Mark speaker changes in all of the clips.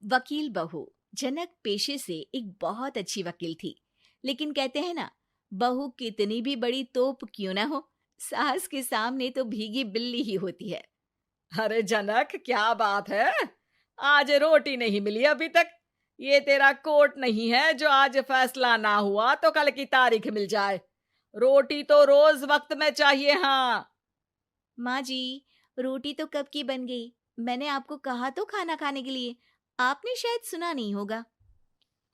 Speaker 1: वकील बहू। जनक पेशे से एक बहुत अच्छी वकील थी, लेकिन कहते हैं ना, बहू कितनी भी बड़ी तोप क्यों ना हो, सास के सामने तो भीगी बिल्ली ही होती है।
Speaker 2: अरे जनक, क्या बात है? आज रोटी नहीं मिली अभी तक। ये तेरा कोर्ट नहीं है जो आज फैसला ना हुआ तो कल की तारीख मिल जाए। रोटी तो रोज वक्त में चाहिए। हाँ।
Speaker 1: माँ जी, रोटी तो कब की बन गई। मैंने आपको कहा तो खाना खाने के लिए, आपने शायद सुना नहीं होगा।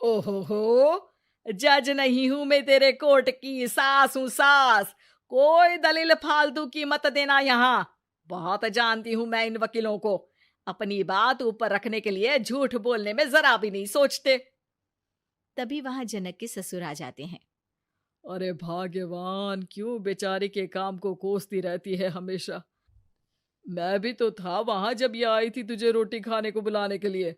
Speaker 2: ओहो हो, जज नहीं हूं मैं तेरे कोर्ट की, सास हूं सास। कोई दलील फालतू की मत देना यहाँ। बहुत जानती हूं मैं इन वकीलों को। अपनी बात ऊपर रखने के लिए झूठ बोलने में जरा भी नहीं सोचते।
Speaker 1: तभी वहां जनक के ससुर आ जाते हैं।
Speaker 2: अरे भाग्यवान, क्यों बेचारे के काम को कोसती रहती है हमेशा। मैं भी तो था वहां जब ये आई थी तुझे रोटी खाने को बुलाने के लिए।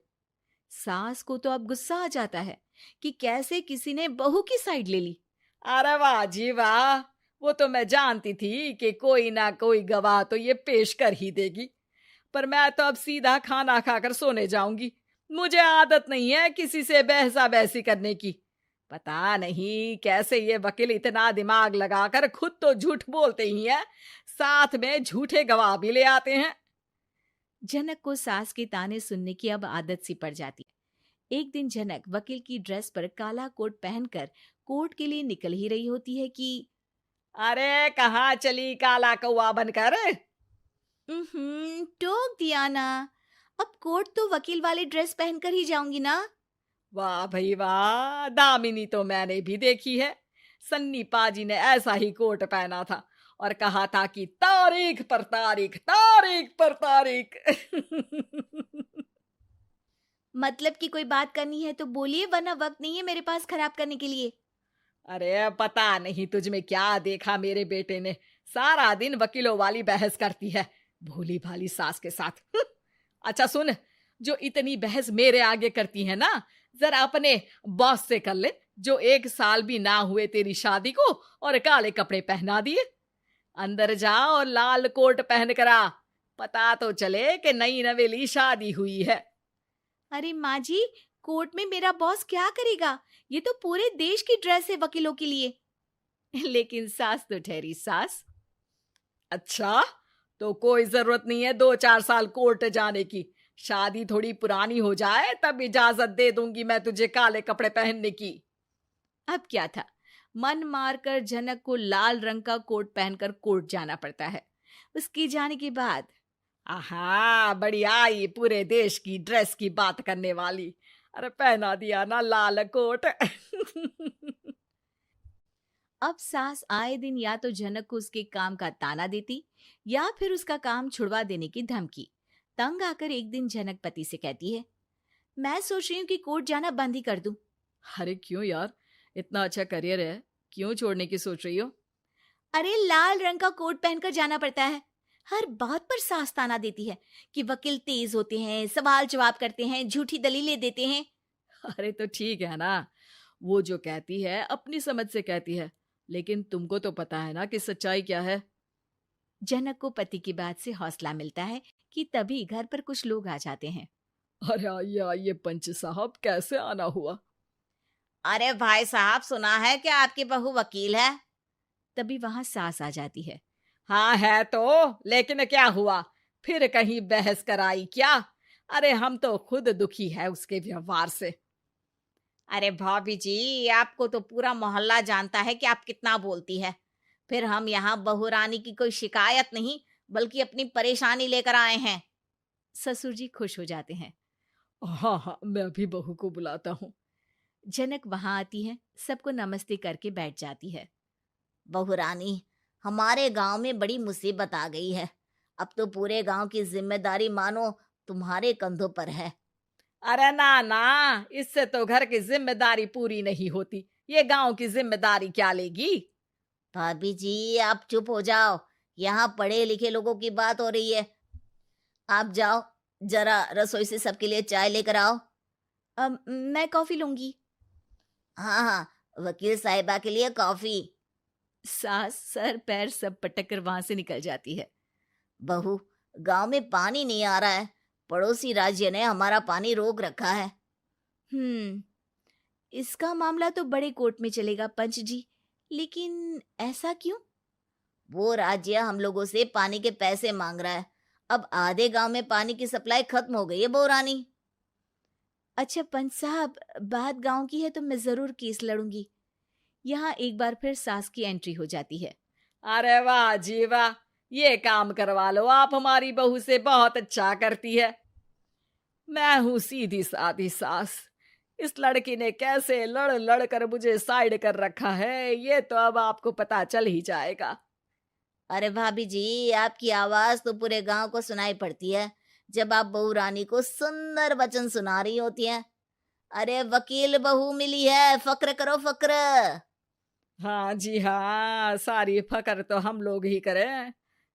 Speaker 1: सास को तो अब गुस्सा आ जाता है कि कैसे किसी ने बहू की साइड ले ली।
Speaker 2: अरे वाह जी वाह, वो तो मैं जानती थी कि कोई ना कोई गवाह तो ये पेश कर ही देगी। पर मैं तो अब सीधा खाना खाकर सोने जाऊंगी। मुझे आदत नहीं है किसी से बहसा बहसी करने की। पता नहीं कैसे ये वकील इतना दिमाग लगाकर खुद तो झूठ बोलते ही हैं, साथ में झूठे गवाह भी ले आते हैं।
Speaker 1: जनक को सास के ताने सुनने की अब आदत सी पड़ जाती है। एक दिन जनक वकील की ड्रेस पर काला कोट पहनकर कोर्ट के लिए निकल ही रही होती है कि
Speaker 2: अरे कहाँ चली काला कौवा बनकर?
Speaker 1: टोक दिया ना। अब कोर्ट तो वकील वाली ड्रेस पहनकर ही जाऊंगी ना।
Speaker 2: वाह भाई वाह, दामिनी तो मैंने भी देखी है। सन्नी पाजी ने ऐसा ही कोट पहना था और कहा था कि तारीख पर तारीख, तारीख पर तारीख।
Speaker 1: मतलब कि कोई बात करनी है तो बोलिए, वरना वक्त नहीं है मेरे पास खराब करने के लिए।
Speaker 2: अरे पता नहीं तुझ में क्या देखा मेरे बेटे ने, सारा दिन वकीलों वाली बहस करती है, भोली भाली सास के साथ। अच्छा सुन, जो इतनी बहस मेरे आगे करती है ना, जरा अपने बॉस से कर ले, जो 1 साल भी ना हुए तेरी शादी को और काले कपड़े पहना दिए। अंदर जा और लाल कोट पहन कर आ, पता तो चले कि नई नवेली शादी हुई है।
Speaker 1: अरे माँ जी, कोर्ट में मेरा बॉस क्या करेगा? ये तो पूरे देश की ड्रेस है वकीलों के लिए। लेकिन सास तो ठहरी सास।
Speaker 2: अच्छा, तो कोई जरूरत नहीं है 2-4 साल कोर्ट जाने की। शादी थोड़ी पुरानी हो जाए तब इजाजत दे दूंगी मैं तुझे काले कपड़े पहनने की।
Speaker 1: अब क्या था, मन मारकर जनक को लाल रंग का कोट पहनकर कोर्ट जाना पड़ता है। उसके जाने के बाद
Speaker 2: आहा, बढ़िया, ये पूरे देश की ड्रेस की बात करने वाली। अरे पहना दिया ना लाल कोट।
Speaker 1: अब सास आए दिन या तो जनक को उसके काम का ताना देती, या फिर उसका काम छुड़वा देने की धमकी। तंग आकर एक दिन जनक पति से कहती है, मैं सोच रही हूँ कि कोर्ट जाना बंद ही कर दूं।
Speaker 2: अरे क्यों यार, इतना अच्छा करियर है, क्यों छोड़ने की सोच रही हो?
Speaker 1: अरे लाल रंग का कोट पहनकर जाना पड़ता है। हर बात पर सास ताना देती है कि वकील तेज होते हैं, सवाल जवाब करते हैं, झूठी दलीलें देते हैं।
Speaker 2: अरे तो ठीक है ना, वो जो कहती है अपनी समझ से कहती है, लेकिन तुमको तो पता है ना कि सच्चाई क्या है।
Speaker 1: जनक को पति की बात से हौसला मिलता है कि तभी घर पर कुछ लोग आ जाते हैं।
Speaker 2: अरे आइए पंच साहब, कैसे आना हुआ?
Speaker 1: अरे भाई साहब, सुना है कि आपकी बहू वकील है। तभी वहां सास आ जाती है।
Speaker 2: हाँ है तो, लेकिन क्या हुआ? फिर कहीं बहस कराई क्या? अरे हम तो खुद दुखी है उसके व्यवहार से।
Speaker 1: अरे भाभी जी, आपको तो पूरा मोहल्ला जानता है कि आप कितना बोलती है। फिर हम यहाँ बहू रानी की कोई शिकायत नहीं, बल्कि अपनी परेशानी लेकर आए हैं। ससुर जी खुश हो जाते हैं।
Speaker 2: हाँ हाँ, मैं भी बहू को बुलाता हूँ।
Speaker 1: जनक वहां आती है, सबको नमस्ते करके बैठ जाती है। बहू रानी, हमारे गांव में बड़ी मुसीबत आ गई है। अब तो पूरे गांव की जिम्मेदारी मानो तुम्हारे कंधों पर है।
Speaker 2: अरे ना ना, इससे तो घर की जिम्मेदारी पूरी नहीं होती, ये गांव की जिम्मेदारी क्या लेगी?
Speaker 1: भाभी जी, आप चुप हो जाओ। यहाँ पढ़े लिखे लोगों की बात हो रही है। आप जाओ, जरा रसोई से सबके लिए चाय लेकर आओ। मैं कॉफी लूंगी। हाँ हाँ, वकील साहिबा के लिए कॉफी। सास सर पैर सब पटक कर वहां से निकल जाती है। बहू, गांव में पानी नहीं आ रहा है, पड़ोसी राज्य ने हमारा पानी रोक रखा है।
Speaker 3: इसका मामला तो बड़े कोर्ट में चलेगा पंच जी, लेकिन ऐसा क्यों?
Speaker 1: वो राज्य हम लोगों से पानी के पैसे मांग रहा है। अब आधे गांव में पानी की सप्लाई खत्म हो गई है बहुरानी।
Speaker 3: अच्छा पंच साहब, बात गांव की है तो मैं जरूर केस लड़ूंगी। यहाँ एक बार फिर सास की एंट्री हो जाती है।
Speaker 2: अरे वाह जी वाह, ये काम करवा लो, आप हमारी बहू से बहुत अच्छा करती है। मैं हूं सीधी सादी सास। इस लड़की ने कैसे लड़ लड़ कर मुझे साइड कर रखा है, ये तो अब आपको पता चल ही जाएगा।
Speaker 1: अरे भाभी जी, आपकी आवाज तो पूरे गांव को सुनाई पड़ती है जब आप बहू रानी को सुंदर वचन सुना रही होती हैं। अरे वकील बहू मिली है, फक्र करो फक्र।
Speaker 2: हाँ जी हाँ, सारी फकर तो हम लोग ही करें।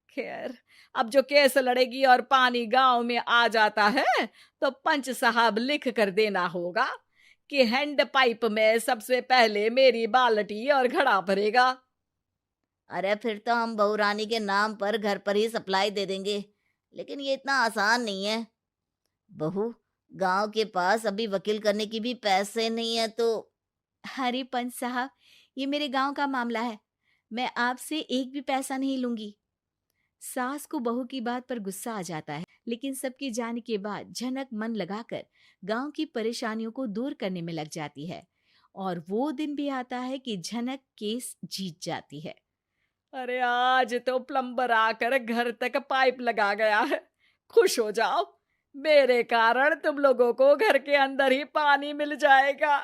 Speaker 2: खैर, अब जो केस लड़ेगी और पानी गांव में आ जाता है तो पंच साहब लिख कर देना होगा कि हैंड पाइप में सबसे पहले मेरी बाल्टी और घड़ा भरेगा।
Speaker 1: अरे फिर तो हम बहू रानी के नाम पर घर पर ही सप्लाई दे देंगे, लेकिन ये इतना आसान नहीं है। बहू, गांव के पास अभी वकील करने की भी पैसे नहीं है तो।
Speaker 3: अरे पंच साहब, ये मेरे गांव का मामला है, मैं आपसे एक भी पैसा नहीं लूंगी। सास को बहू की बात पर गुस्सा आ जाता है, लेकिन सबके जाने के बाद झनक मन लगाकर गांव की परेशानियों को दूर करने में लग जाती है। और वो दिन भी आता है कि झनक केस जीत जाती है।
Speaker 2: अरे आज तो प्लम्बर आकर घर तक पाइप लगा गया है। खुश हो जाओ, मेरे कारण तुम लोगों को घर के अंदर ही पानी मिल जाएगा।